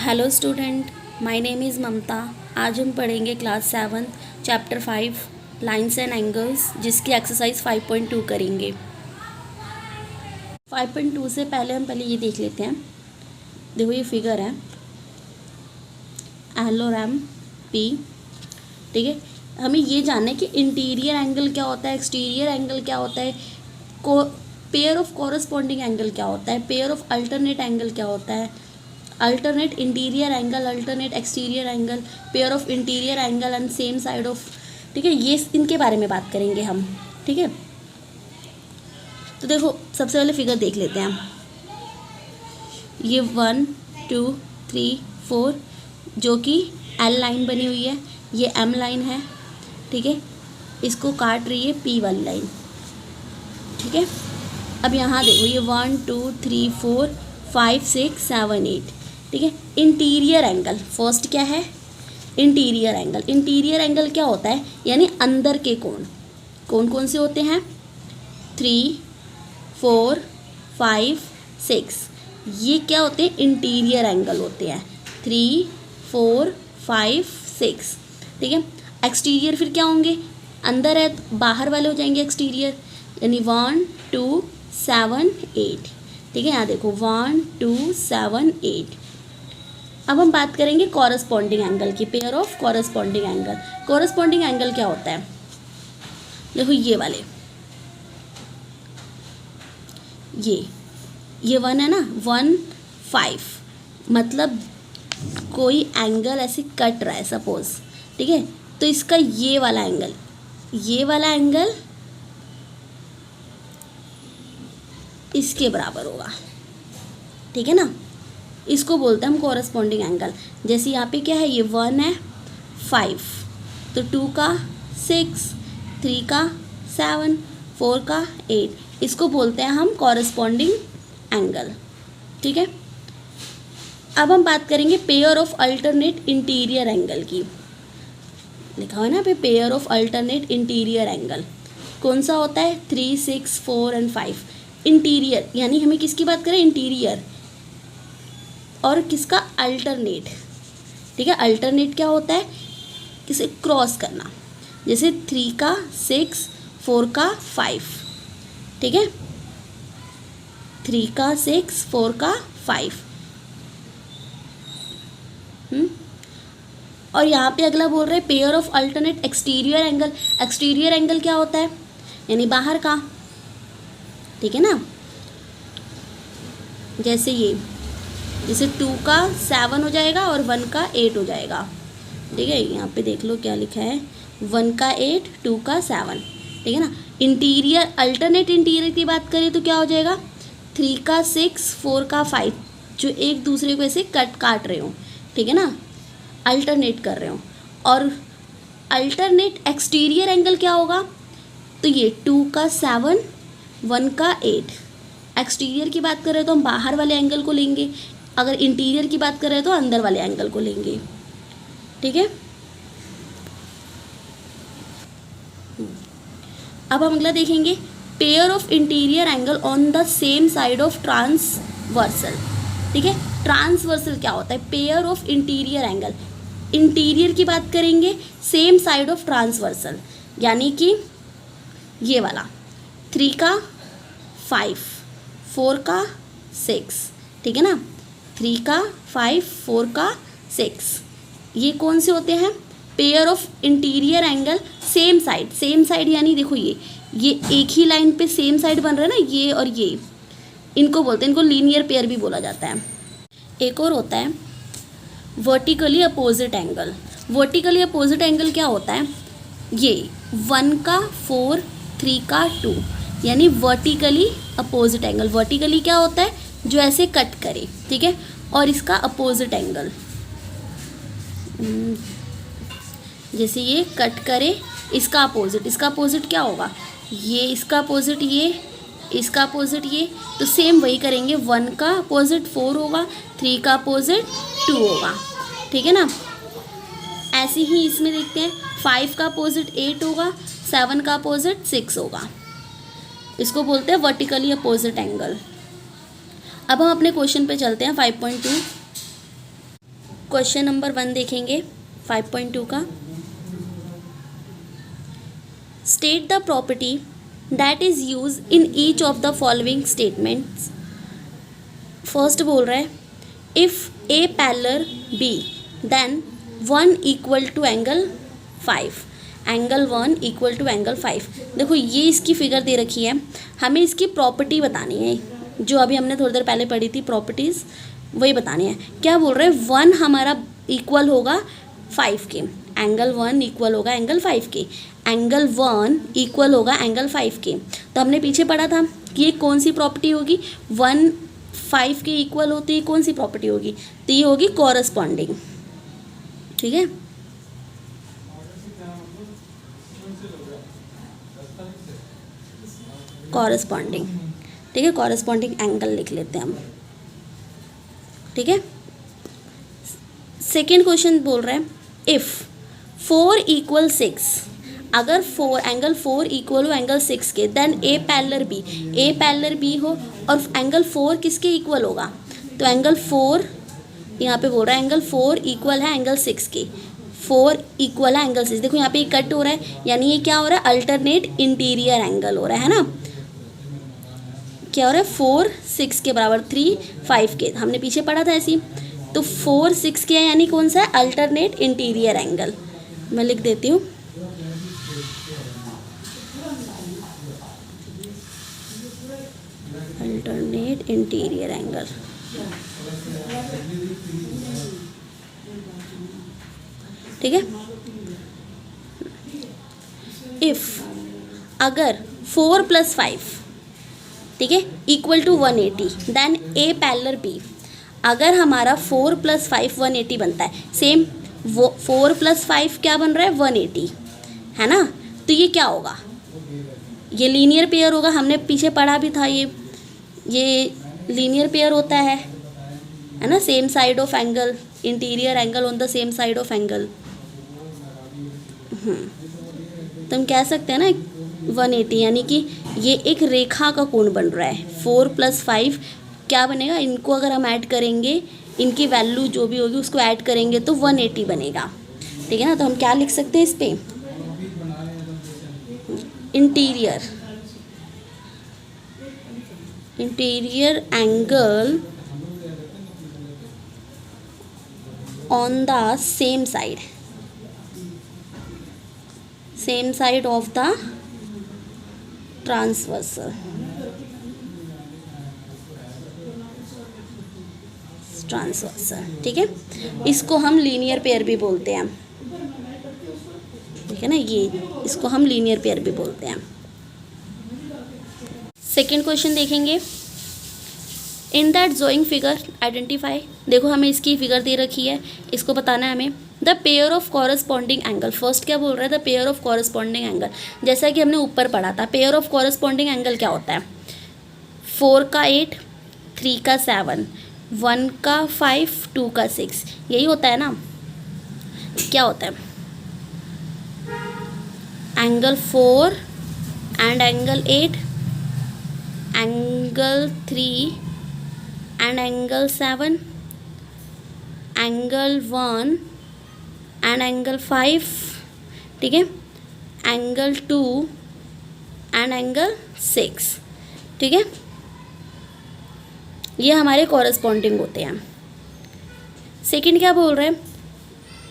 Hello student, my name is Mamata. आज हम पढ़ेंगे class 7 chapter 5 lines and angles, जिसकी एक्सरसाइज 5.2 करेंगे। 5.2 से पहले हम ये देख लेते हैं। देखो ये फिगर है एल और एम पी, ठीक है। हमें ये जानना है कि इंटीरियर एंगल क्या होता है, एक्सटीरियर एंगल क्या होता है, पेयर ऑफ कॉरस्पॉन्डिंग एंगल क्या होता है, पेयर ऑफ अल्टरनेट एंगल क्या होता है, alternate interior angle, alternate exterior angle, pair of interior angle and same side of, ठीक है। ये इनके बारे में बात करेंगे हम, ठीक है। तो देखो सबसे पहले फिगर देख लेते हैं हम। ये 1 2 3 4 जो कि एल लाइन बनी हुई है, ये एम लाइन है, ठीक है। इसको काट रही है पी वाली लाइन, ठीक है। अब यहाँ देखो ये 1 2 3 4 5 6 7 8, ठीक है। इंटीरियर एंगल फर्स्ट क्या है, इंटीरियर एंगल। इंटीरियर एंगल क्या होता है, यानी अंदर के कोण। कौन कौन से होते हैं, 3 4 5 6, ये क्या होते हैं, इंटीरियर एंगल होते हैं। 3 4 5 6, ठीक है। एक्सटीरियर फिर क्या होंगे, अंदर है तो बाहर वाले हो जाएंगे एक्सटीरियर, यानी 1 2 7 8, ठीक है। यहाँ देखो 1 2 7 8। अब हम बात करेंगे कॉरस्पॉन्डिंग एंगल की, pair of corresponding angle. Corresponding angle क्या होता है, देखो ये वाले, ये 1 है ना, 1 5, मतलब कोई एंगल ऐसे कट रहा है सपोज, ठीक है। तो इसका ये वाला एंगल इसके बराबर होगा, ठीक है ना। इसको बोलते हैं हम कॉरस्पॉन्डिंग एंगल। जैसे यहाँ पे क्या है, ये 1 है 5, तो 2 का 6, 3 का 7, 4 का 8, इसको बोलते हैं हम कॉरस्पॉन्डिंग एंगल, ठीक है। अब हम बात करेंगे pair of alternate interior angle की। लिखा हुआ है ना पे, pair of alternate interior angle कौन सा होता है, 3 6 4 एंड 5। इंटीरियर यानी हमें किसकी बात करें, इंटीरियर, और किसका, अल्टरनेट, ठीक है। अल्टरनेट क्या होता है, किसे क्रॉस करना, जैसे 3 का 6 4 का 5, ठीक है। 3 का 6 4 का 5। और यहाँ पे अगला बोल रहे हैं pair of alternate exterior angle. Exterior angle क्या होता है, यानी बाहर का, ठीक है ना। जैसे ये, जैसे 2 का 7 हो जाएगा और 1 का 8 हो जाएगा, ठीक है। यहाँ पे देख लो क्या लिखा है, 1 का 8 2 का 7, ठीक है ना। इंटीरियर, अल्टरनेट इंटीरियर की बात करें तो क्या हो जाएगा, 3 का 6 4 का 5, जो एक दूसरे को ऐसे काट रहे हो, ठीक है ना, अल्टरनेट कर रहे हो। और अल्टरनेट एक्सटीरियर एंगल क्या होगा, तो ये 2 का 7 1 का 8। एक्सटीरियर की बात करें तो हम बाहर वाले एंगल को लेंगे, अगर इंटीरियर की बात करें तो अंदर वाले एंगल को लेंगे, ठीक है। अब हम अगला देखेंगे pair of interior angle on the same side of transversal, ठीक है। ट्रांसवर्सल क्या होता है, pair of interior angle. Interior की बात करेंगे, सेम साइड ऑफ ट्रांसवर्सल, यानी कि ये वाला 3 का 5 4 का 6, ठीक है ना। 3 का 5 4 का 6, ये कौन से होते हैं, pair of interior angle same side. Same side यानी देखो ये एक ही लाइन पे सेम साइड बन रहा है ना, ये और ये, इनको बोलते हैं, इनको लीनियर पेयर भी बोला जाता है। एक और होता है vertically opposite angle. Vertically opposite angle क्या होता है, ये 1 का 4 3 का 2, यानी वर्टिकली अपोजिट एंगल। वर्टिकली क्या होता है, जो ऐसे कट करे, ठीक है। और इसका अपोजिट एंगल, जैसे ये कट करे, इसका अपोजिट क्या होगा, ये इसका अपोजिट ये, इसका अपोजिट ये, तो सेम वही करेंगे। 1 का अपोजिट 4 होगा, 3 का अपोजिट 2 होगा, ठीक है ना। ऐसे ही इसमें देखते हैं, 5 का अपोजिट 8 होगा, 7 का अपोजिट 6 होगा। इसको बोलते हैं वर्टिकली अपोजिट एंगल। अब हम अपने क्वेश्चन पे चलते हैं 5.2। क्वेश्चन नंबर 1 देखेंगे 5.2 का। State the property that is use in each of the following statements. First बोल रहा है if A parallel B then 1 equal to angle 5, angle 1 equal to angle 5। देखो ये इसकी फिगर दे रखी है, हमें इसकी प्रॉपर्टी बतानी है, जो अभी हमने थोड़ी देर पहले पढ़ी थी प्रॉपर्टीज़, वही बतानी है। क्या बोल रहे हैं 1 हमारा इक्वल होगा 5 के, एंगल 1 इक्वल होगा एंगल 5 के, एंगल 1 इक्वल होगा एंगल 5 के। तो हमने पीछे पढ़ा था कि ये कौन सी प्रॉपर्टी होगी, 1 5 के इक्वल होती है, कौन सी प्रॉपर्टी होगी, तो ये होगी कॉरस्पॉन्डिंग। ठीक है, कॉरस्पॉन्डिंग। ठीक है, कॉरस्पॉन्डिंग एंगल लिख लेते हैं हम। ठीक है, सेकेंड क्वेश्चन बोल रहे हैं इफ़ 4 इक्वल 6, अगर 4 एंगल 4 इक्वल हो एंगल 6 के, देन ए पैरेलल बी हो और एंगल 4 किसके इक्वल होगा, तो एंगल 4 यहाँ पे बोल रहा है एंगल 4 इक्वल है एंगल 6 के, 4 इक्वल है एंगल 6। देखो यहाँ पे ये कट हो रहा है, यानी ये क्या हो रहा है, अल्टरनेट इंटीरियर एंगल हो रहा है ना। क्या हो रहा है 4 6 के बराबर, 3 5 के, हमने पीछे पढ़ा था ऐसी। तो 4 6 के है, यानी कौन सा है, अल्टरनेट इंटीरियर एंगल। मैं लिख देती हूँ अल्टरनेट इंटीरियर एंगल। ठीक है, इफ अगर 4 + 5, ठीक है, equal to 180, then A parallel B. अगर हमारा 4 + 5 180 बनता है, सेम वो 4 + 5 क्या बन रहा है 180, है ना। तो ये क्या होगा, ये लीनियर पेयर होगा, हमने पीछे पढ़ा भी था ये लीनियर पेयर होता है ना, same side of angle, interior angle on the same side of angle. तो हम कह सकते हैं ना 180, यानी कि ये एक रेखा का कोण बन रहा है। 4 + 5 क्या बनेगा, इनको अगर हम ऐड करेंगे, इनकी वैल्यू जो भी होगी उसको ऐड करेंगे तो 180 बनेगा। ठीक है ना, तो हम क्या लिख सकते हैं इस पे, interior angle on the same side of the transversal. ठीक है, इसको हम लीनियर पेयर भी बोलते हैं। ठीक है ना, ये इसको हम लीनियर पेयर भी बोलते हैं। सेकेंड क्वेश्चन देखेंगे, इन दैट जोइंग फिगर आइडेंटिफाई। देखो हमें इसकी फिगर दे रखी है, इसको बताना है हमें। The pair of corresponding angle, first क्या बोल रहा है, the pair of corresponding angle. जैसा कि हमने ऊपर पढ़ा था, पेयर ऑफ कॉरस्पॉन्डिंग एंगल क्या होता है, 4 का 8, 3 का 7, 1 का 5, 2 का 6, यही होता है ना। क्या होता है, angle 4 and angle 8, angle 3 and angle 7, angle 1 and angle 5, ठीक है, एंगल 2 एंड एंगल 6। ठीक है, ये हमारे कॉरस्पॉन्डिंग होते हैं। सेकंड क्या बोल रहे हैं,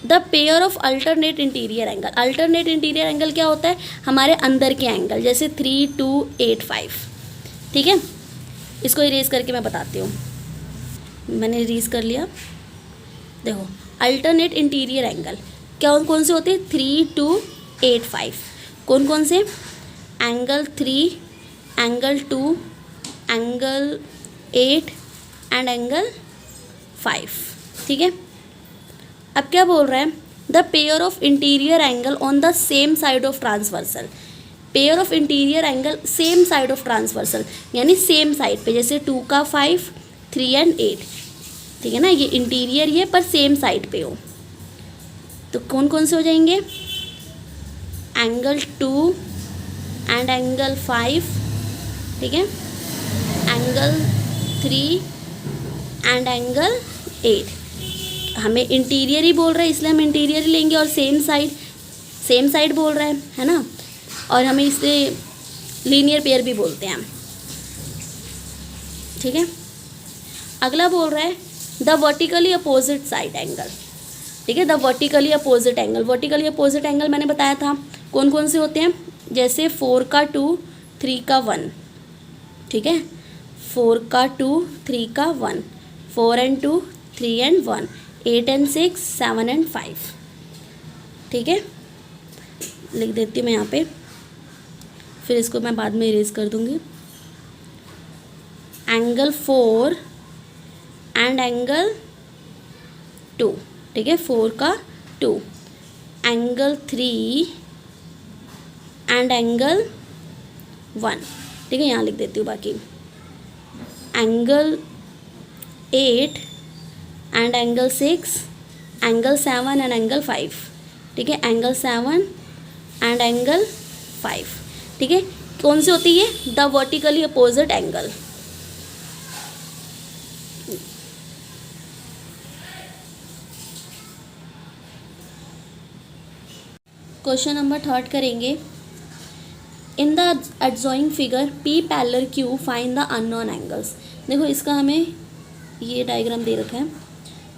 the pair of alternate interior angle. Alternate interior angle क्या होता है, हमारे अंदर के एंगल, जैसे 3 2 8 5। ठीक है, इसको इरेज करके मैं बताती हूँ। मैंने इरेज कर लिया। देखो अल्टरनेट इंटीरियर एंगल क्या कौन से होते हैं, 3 2 8 5। कौन कौन से, angle 3, angle 2, angle 8 and angle 5। ठीक है, अब क्या बोल रहा है, the pair of interior angle on the same side of transversal. Pair of interior angle same side of transversal, यानी सेम साइड पे, जैसे 2 का 5, 3 एंड 8। ठीक है ना, ये इंटीरियर ये पर सेम साइड पे हो, तो कौन कौन से हो जाएंगे, एंगल 2 एंड एंगल 5, ठीक है, एंगल 3 एंड एंगल 8। हमें इंटीरियर ही बोल रहा है इसलिए हम इंटीरियर ही लेंगे, और सेम साइड बोल रहा है ना, और हमें इसे लीनियर पेयर भी बोलते हैं, ठीक है। अगला बोल रहा है the vertically opposite side angle, ठीक है। The vertically opposite angle, vertically opposite angle मैंने बताया था कौन कौन से होते हैं, जैसे 4 का 2 3 का 1, ठीक है। 4 का 2 3 का 1, 4 and 2 3 and 1, 8 and 6 7 and 5, ठीक है। लिख देती हूँ मैं यहाँ पे, फिर इसको मैं बाद में इरेज कर दूँगी। एंगल 4 एंड एंगल 2, ठीक है। 4 का 2, एंगल 3 एंड एंगल 1, ठीक है। यहाँ लिख देती हूँ बाकी, angle 8 and angle 6, angle 7 and angle 5, ठीक है। एंगल 7 एंड एंगल 5, ठीक है। कौन सी होती है, the vertically opposite angle. Question number 3 करेंगे। In the adjoining figure P parallel Q find the unknown angles. देखो इसका हमें ये डायग्राम दे रखा है,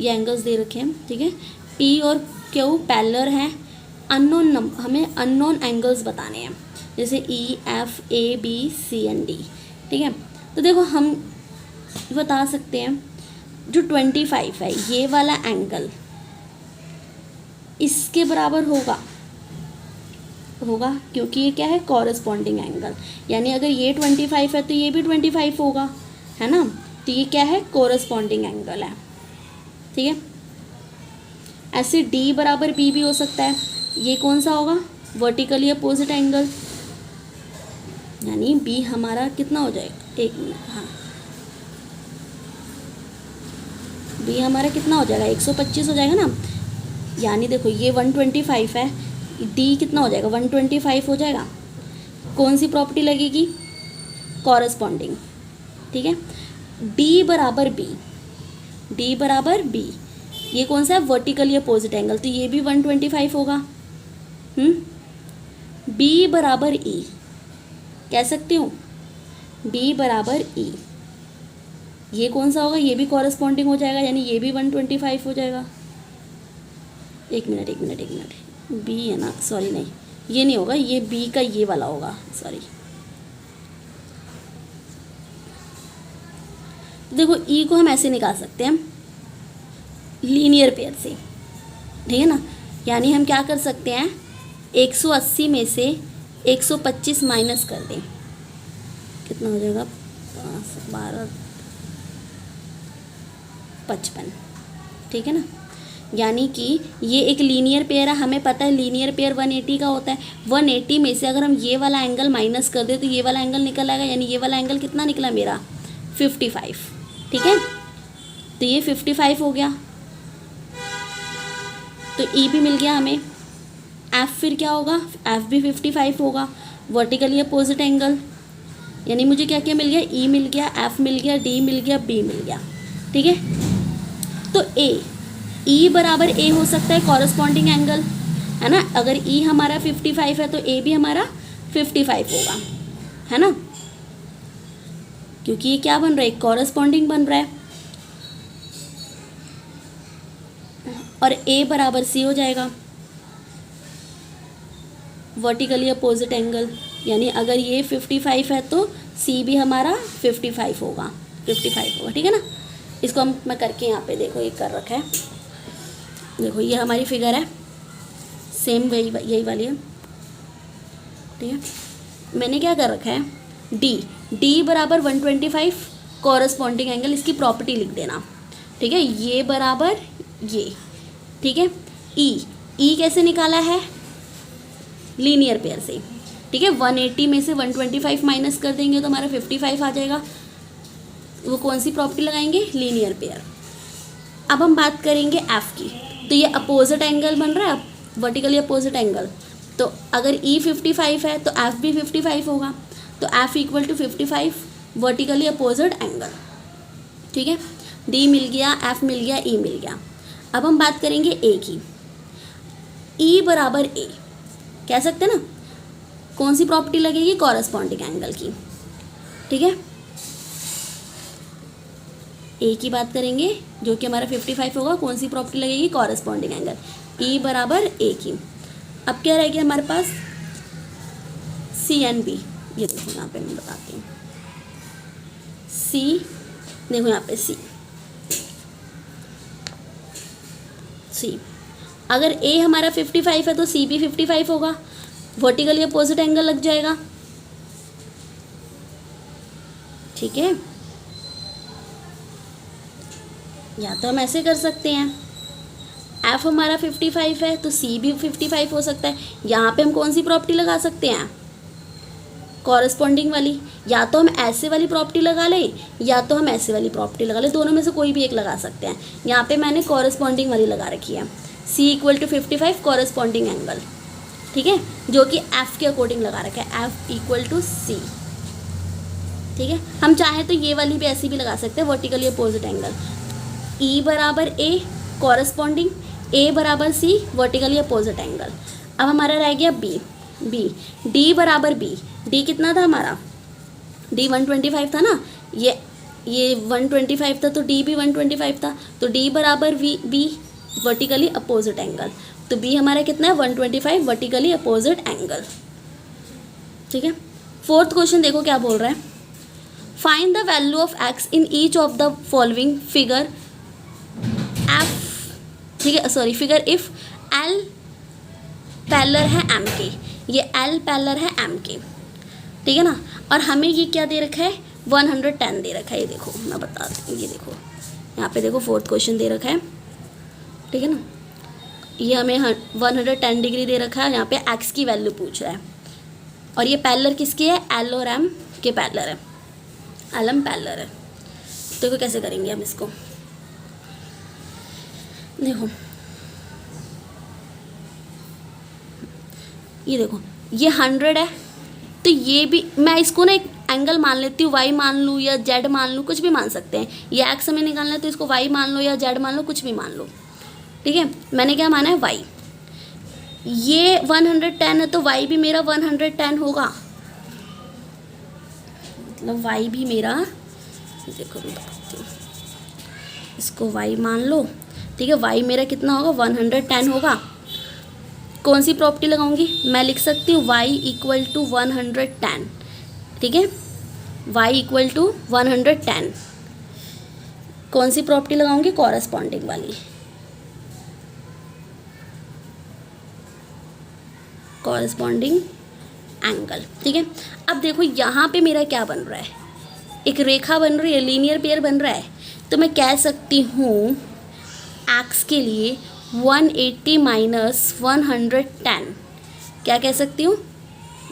ये एंगल्स दे रखे हैं, ठीक है। पी और क्यू पैरेलल हैं, हमें अननोन एंगल्स बताने हैं, जैसे E F A B C and D, ठीक है। तो देखो हम बता सकते हैं जो 25 है ये वाला एंगल इसके बराबर होगा क्योंकि ये क्या है, कॉरस्पॉन्डिंग एंगल, यानी अगर ये 25 है तो ये भी 25 होगा, है ना। तो ये क्या है, कॉरस्पॉन्डिंग एंगल है, ठीक है। ऐसे डी बराबर बी भी हो सकता है, ये कौन सा होगा, वर्टिकली अपोजिट एंगल, यानी बी हमारा कितना हो जाएगा, एक मिनट, हाँ, बी हमारा कितना हो जाएगा, 125 हो जाएगा ना। यानी देखो ये 125 है, डी कितना हो जाएगा, 125 हो जाएगा। कौन सी प्रॉपर्टी लगेगी, कॉरस्पॉन्डिंग, ठीक है। डी बराबर बी, ये कौन सा है, वर्टिकली अपोजिट एंगल, तो ये भी 125 होगा। बी बराबर ई कह सकती हूँ, बी बराबर ई, ये कौन सा होगा, ये भी कॉरस्पॉन्डिंग हो जाएगा, यानी ये भी 125 हो जाएगा। एक मिनट, बी है ना, सॉरी नहीं, ये नहीं होगा, ये बी का ये वाला होगा, सॉरी। देखो ई को हम ऐसे निकाल सकते हैं लीनियर पेयर से, ठीक है ना। यानी हम क्या कर सकते हैं, 180 में से 125 माइनस कर दें, कितना हो जाएगा, 5 12 55, ठीक है ना। यानी कि ये एक लीनियर पेयर है, हमें पता है लीनियर पेयर 180 का होता है। 180 में से अगर हम ये वाला एंगल माइनस कर दें तो ये वाला एंगल निकल आएगा, यानी ये वाला एंगल कितना निकला मेरा, 55, ठीक है। तो ये 55 हो गया, तो ई भी मिल गया हमें। एफ फिर क्या होगा, एफ भी 55 होगा, वर्टिकली अपोजिट एंगल, यानी मुझे क्या क्या मिल गया, ई मिल गया, एफ मिल गया, डी मिल गया, बी मिल गया, ठीक है। तो ई बराबर ए हो सकता है कॉरस्पॉन्डिंग एंगल, है ना। अगर ई हमारा 55 है तो ए भी हमारा 55 होगा, है ना, क्योंकि ये क्या बन रहा है, कॉरस्पॉन्डिंग बन रहा है। और ए बराबर सी हो जाएगा, वर्टिकली अपोजिट एंगल, यानी अगर ये 55 है तो सी भी हमारा 55 होगा, ठीक है ना। इसको मैं करके यहाँ पे देखो ये कर रखा है, देखो ये हमारी फिगर है, सेम यही वाली है, ठीक है। मैंने क्या कर रखा है, डी बराबर 125 कॉरस्पॉन्डिंग एंगल, इसकी प्रॉपर्टी लिख देना, ठीक है। ये बराबर ये, ठीक है। ई कैसे निकाला है, लीनियर पेयर से, ठीक है। 180 में से 125 माइनस कर देंगे तो हमारा 55 आ जाएगा। वो कौन सी प्रॉपर्टी लगाएंगे, लीनियर पेयर। अब हम बात करेंगे एफ की, तो ये अपोजिट एंगल बन रहा है, वर्टिकली अपोजिट एंगल, तो अगर ई 55 है तो एफ भी 55 होगा, तो F equal to 55 vertically opposite angle, ठीक है। डी मिल गया, एफ मिल गया, ई मिल गया। अब हम बात करेंगे ए की। ई बराबर ए कह सकते हैं ना, कौन सी प्रॉपर्टी लगेगी, कॉरस्पॉन्डिंग एंगल की। ठीक है, ए की बात करेंगे जो कि हमारा 55 होगा, कौन सी प्रॉपर्टी लगेगी, कॉरस्पॉन्डिंग एंगल, ई बराबर ए की। अब क्या रहेगी हमारे पास, सी एंड बी। ये देखो यहाँ पे मैं बताती हूँ, सी, देखो यहाँ पे सी, सी अगर ए हमारा 55 है तो सी भी 55 होगा, वर्टिकली अपोजिट एंगल लग जाएगा। ठीक है, या तो हम ऐसे कर सकते हैं, एफ हमारा 55 है तो सी भी 55 हो सकता है। यहाँ पे हम कौन सी प्रॉपर्टी लगा सकते हैं, कॉरस्पॉन्डिंग वाली। या तो हम ऐसे वाली प्रॉपर्टी लगा लें या तो हम ऐसे वाली प्रॉपर्टी लगा लें, दोनों में से कोई भी एक लगा सकते हैं। यहाँ पे मैंने कॉरस्पॉन्डिंग वाली लगा रखी है, सी इक्वल टू 55 कॉरस्पॉन्डिंग एंगल। ठीक है, जो कि एफ के अकॉर्डिंग लगा रखा है, एफ इक्वल टू सी। ठीक है, हम चाहें तो ये वाली भी ऐसी भी लगा सकते हैं, वर्टिकली अपोजिट एंगल। ई बराबर ए कॉरस्पॉन्डिंग, ए बराबर सी वर्टिकली अपोजिट एंगल। अब हमारा रह गया बी, बी डी बराबर बी। डी कितना था हमारा, डी 125 था ना, ये 125 था तो डी भी 125 था, तो डी बराबर V B vertically opposite angle. तो बी हमारा कितना है, 125 वर्टिकली अपोजिट एंगल। ठीक है, फोर्थ क्वेश्चन देखो क्या बोल रहा है, find the value of x in each of the following figure F. ठीक है, sorry, figure if L parallel है एम के, ये एल पैरेलल है एम के। ठीक है ना, और हमें ये क्या दे रखा है, 110 दे रखा है। ये देखो मैं बताती हूँ, ये देखो यहाँ पे देखो फोर्थ क्वेश्चन दे रखा है। ठीक है ना, ये हमें 110 डिग्री दे रखा है, यहाँ पे एक्स की वैल्यू पूछ रहा है, और ये पैरेलल किसकी है, एल और एम के पैरेलल है, एल एम पैरेलल है। देखो कैसे करेंगे हम इसको, देखो ये देखो ये 100 है, तो ये भी मैं इसको ना एक एंगल मान लेती हूँ, वाई मान लूँ या जेड मान लूँ, कुछ भी मान सकते हैं। ये एक्स हमें निकालना है तो इसको वाई मान लो या जेड मान लो, कुछ भी मान लो। ठीक है, मैंने क्या माना है, वाई। ये 110 है तो वाई भी मेरा 110 होगा, मतलब वाई भी मेरा, देखो मैं बताती हूँ, इसको वाई मान लो। ठीक है, वाई मेरा कितना होगा, 110 होगा। कौन सी प्रॉपर्टी लगाऊंगी, मैं लिख सकती हूँ y इक्वल टू 110। ठीक है, y इक्वल टू 110, कौन सी प्रॉपर्टी लगाऊंगी, कॉरस्पॉन्डिंग वाली, कॉरस्पॉन्डिंग एंगल। ठीक है, अब देखो यहाँ पे मेरा क्या बन रहा है, एक रेखा बन रही है, लीनियर पेयर बन रहा है। तो मैं कह सकती हूँ एक्स के लिए 180 माइनस 110, क्या कह सकती हूँ,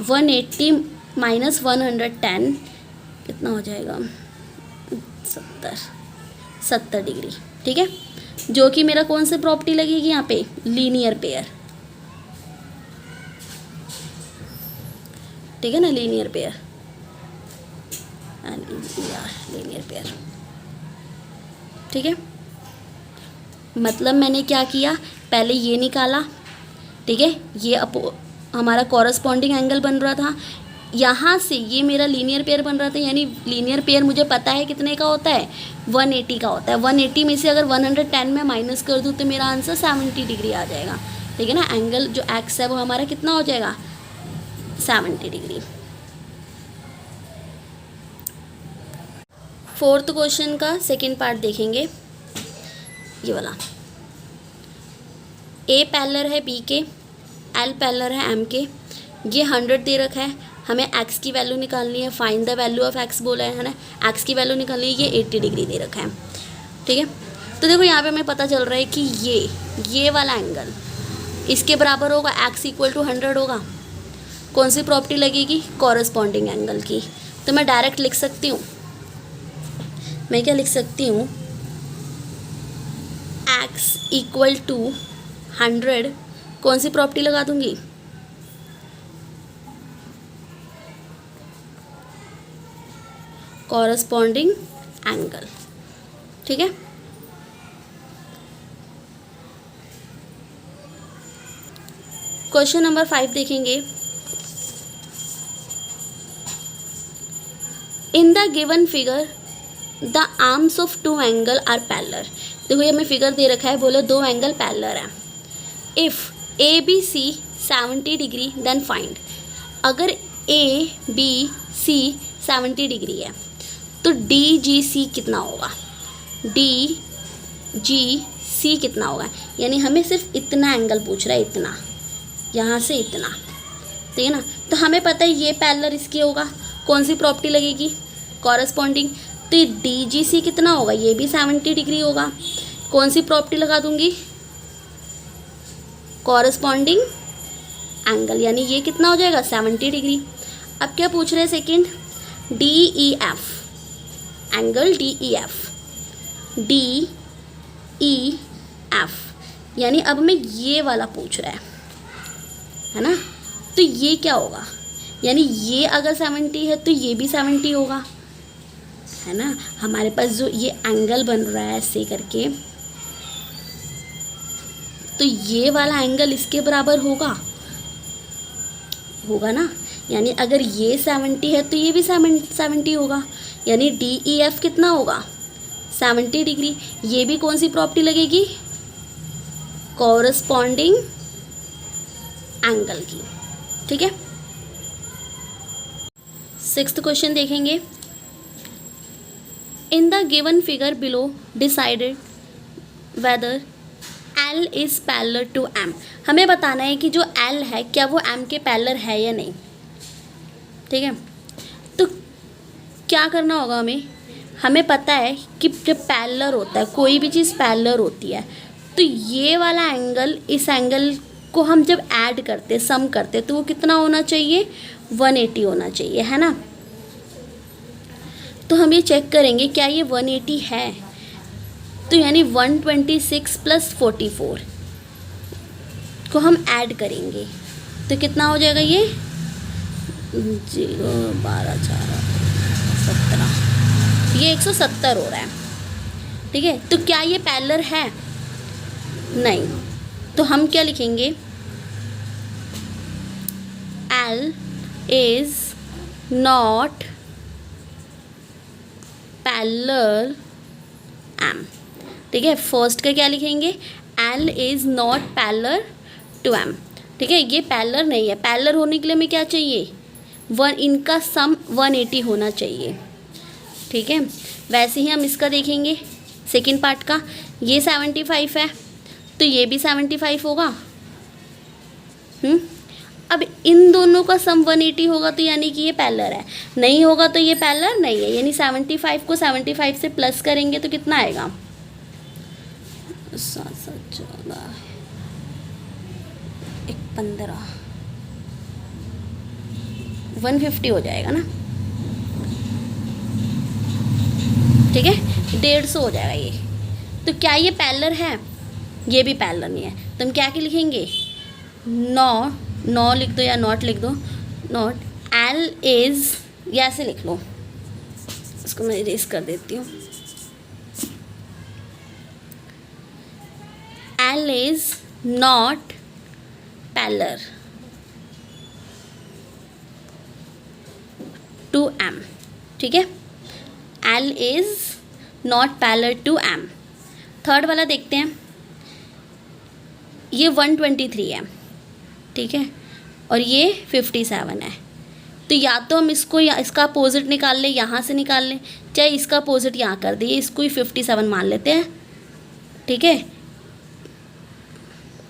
180 माइनस 110 कितना हो जाएगा, 70 डिग्री। ठीक है, जो कि मेरा कौन सी प्रॉपर्टी लगेगी यहाँ पे, लीनियर पेयर। ठीक है ना, लीनियर पेयर, लीनियर पेयर। ठीक है, मतलब मैंने क्या किया, पहले ये निकाला। ठीक है, ये हमारा कॉरस्पॉन्डिंग एंगल बन रहा था, यहाँ से ये मेरा लीनियर पेयर बन रहा था, यानी लीनियर पेयर मुझे पता है कितने का होता है, 180 का होता है। 180 में से अगर 110 में माइनस कर दूँ तो मेरा आंसर 70 डिग्री आ जाएगा। ठीक है ना, एंगल जो एक्स है वो हमारा कितना हो जाएगा, 70 डिग्री। फोर्थ क्वेश्चन का सेकेंड पार्ट देखेंगे, ये वाला। ए पैरेलल है बी के, एल पैरेलल है एम के, ये 100 दे रखा है, हमें एक्स की वैल्यू निकालनी है, find the value of x बोला है ना, एक्स की वैल्यू निकालनी है, ये 80 डिग्री दे रखा है। ठीक है, तो देखो यहाँ पे हमें पता चल रहा है कि ये वाला एंगल इसके बराबर होगा, एक्स इक्वल टू 100 होगा। कौन सी प्रॉपर्टी लगेगी, कॉरस्पॉन्डिंग एंगल की। तो मैं डायरेक्ट लिख सकती हूँ, मैं क्या लिख सकती हूँ, एक्स इक्वल टू 100, कौन सी प्रॉपर्टी लगा दूंगी, कॉरस्पॉन्डिंग एंगल। ठीक है, क्वेश्चन नंबर 5 देखेंगे। In the given figure the arms of two angle are parallel. देखो ये हमें फिगर दे रखा है, बोलो दो एंगल पैरेलल है। If A B C 70 degree then find. अगर ए बी सी 70 डिग्री है तो डी जी सी कितना होगा, डी जी सी कितना होगा। यानी हमें सिर्फ इतना एंगल पूछ रहा है, इतना, यहाँ से इतना, ठीक है ना। तो हमें पता है ये पैरेलल इसकी होगा, कौन सी प्रॉपर्टी लगेगी, कॉरस्पॉन्डिंग। तो डी जी सी कितना होगा, ये भी 70 डिग्री होगा। कौन सी प्रॉपर्टी लगा दूंगी, कॉरस्पॉन्डिंग एंगल, यानी ये कितना हो जाएगा 70 डिग्री। अब क्या पूछ रहे हैं second, D E F, angle D E F, D E F, यानी अब हमें ये वाला पूछ रहा है ना। तो ये क्या होगा, यानी ये अगर 70 है तो ये भी 70 होगा, है ना। हमारे पास जो ये एंगल बन रहा है ऐसे करके, तो ये वाला एंगल इसके बराबर होगा, होगा ना। यानी अगर ये 70 है तो ये भी 70 होगा, यानी डी ई एफ कितना होगा 70 डिग्री। ये भी कौन सी प्रॉपर्टी लगेगी, कॉरस्पॉन्डिंग एंगल की, ठीक है। 6th क्वेश्चन देखेंगे। In the given figure below decided whether L is parallel to M। हमें बताना है कि जो L है क्या वो M के पैरेलल है या नहीं, ठीक है। तो क्या करना होगा हमें पता है कि जब पैरेलल होता है, कोई भी चीज़ पैरेलल होती है, तो ये वाला एंगल इस एंगल को हम जब ऐड करते, सम करते, तो वो कितना होना चाहिए 180 होना चाहिए, है ना। तो हम ये चेक करेंगे क्या ये 180 है, तो यानी 126 + 44 को हम ऐड करेंगे तो कितना हो जाएगा, ये 0 12 4 17, ये 170 हो रहा है, ठीक है। तो क्या ये पैरेलल है, नहीं। तो हम क्या लिखेंगे, L is not parallel M, ठीक है। फर्स्ट का क्या लिखेंगे, L is not parallel to M, ठीक है। ये पैरेलल नहीं है, पैरेलल होने के लिए हमें क्या चाहिए, इनका सम 180 होना चाहिए, ठीक है। वैसे ही हम इसका देखेंगे सेकंड पार्ट का, ये 75 है तो ये भी 75 होगा। अब इन दोनों का सम 180 होगा तो यानी कि ये पैरेलल है, नहीं होगा तो ये पैरेलल नहीं है। यानी 75 को 75 से प्लस करेंगे तो कितना आएगा, 7 7 14 1 15, 150 हो जाएगा ना, ठीक है। 150 हो जाएगा ये। तो क्या ये पैरेलल है, ये भी पैरेलल नहीं है। तो हम क्या के लिखेंगे, नॉ लिख दो या नॉट लिख दो, नॉट L इज़, या ऐसे लिख लो, इसको मैं इरेज कर देती हूँ। L is not parallel to M, ठीक है। L is not parallel to M। Third वाला देखते हैं, ये 123 है, ठीक है, और ये 57 है। तो या तो हम इसको या इसका अपोजिट निकाल लें, यहाँ से निकाल लें, चाहे इसका अपोजिट यहाँ कर दें, इसको ही 57 मान लेते हैं, ठीक है।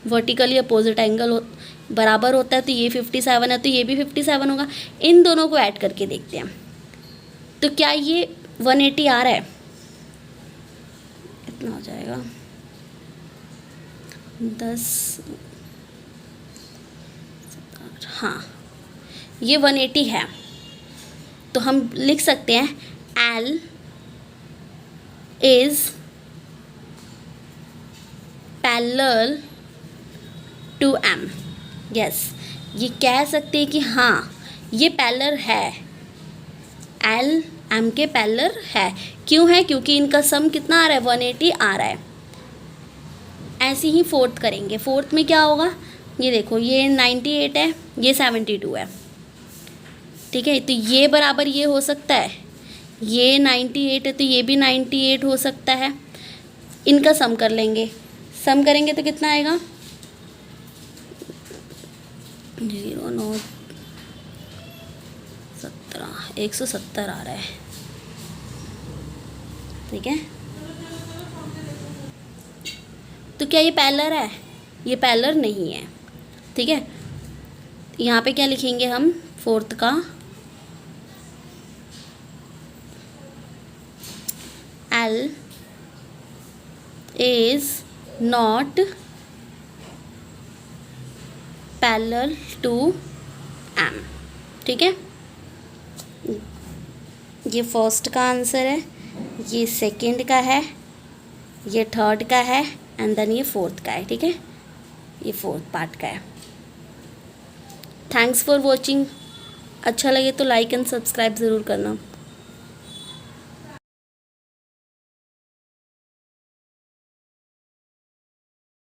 वर्टिकली अपोजिट एंगल बराबर होता है, तो ये 57 है तो ये भी 57 होगा। इन दोनों को ऐड करके देखते हैं, तो क्या ये 180 आ रहा है, इतना हो जाएगा 10, हाँ ये 180 है। तो हम लिख सकते हैं L is parallel to M। Yes, ये कह सकते हैं कि हाँ ये पैरेलल है, L M के पैरेलल है। क्यों है, क्योंकि इनका सम कितना आ रहा है, 180 आ रहा है। ऐसे ही फोर्थ करेंगे, फोर्थ में क्या होगा, ये देखो, ये 98 है, ये 72 है, ठीक है। तो ये बराबर ये हो सकता है, ये 98 है तो ये भी 98 हो सकता है। इनका सम कर लेंगे, सम करेंगे तो कितना आएगा, 0 9 17 170 आ रहा है, ठीक है। तो क्या ये पैरेलल है? ये पैरेलल नहीं है, ठीक है। यहाँ पे क्या लिखेंगे हम, फोर्थ का L is not parallel to M, ठीक है। ये फर्स्ट का आंसर है, ये सेकंड का है, ये थर्ड का है, एंड देन ये फोर्थ का है, ठीक है। ये फोर्थ पार्ट का है। Thanks for watching. अच्छा लगे तो लाइक एंड सब्सक्राइब ज़रूर करना।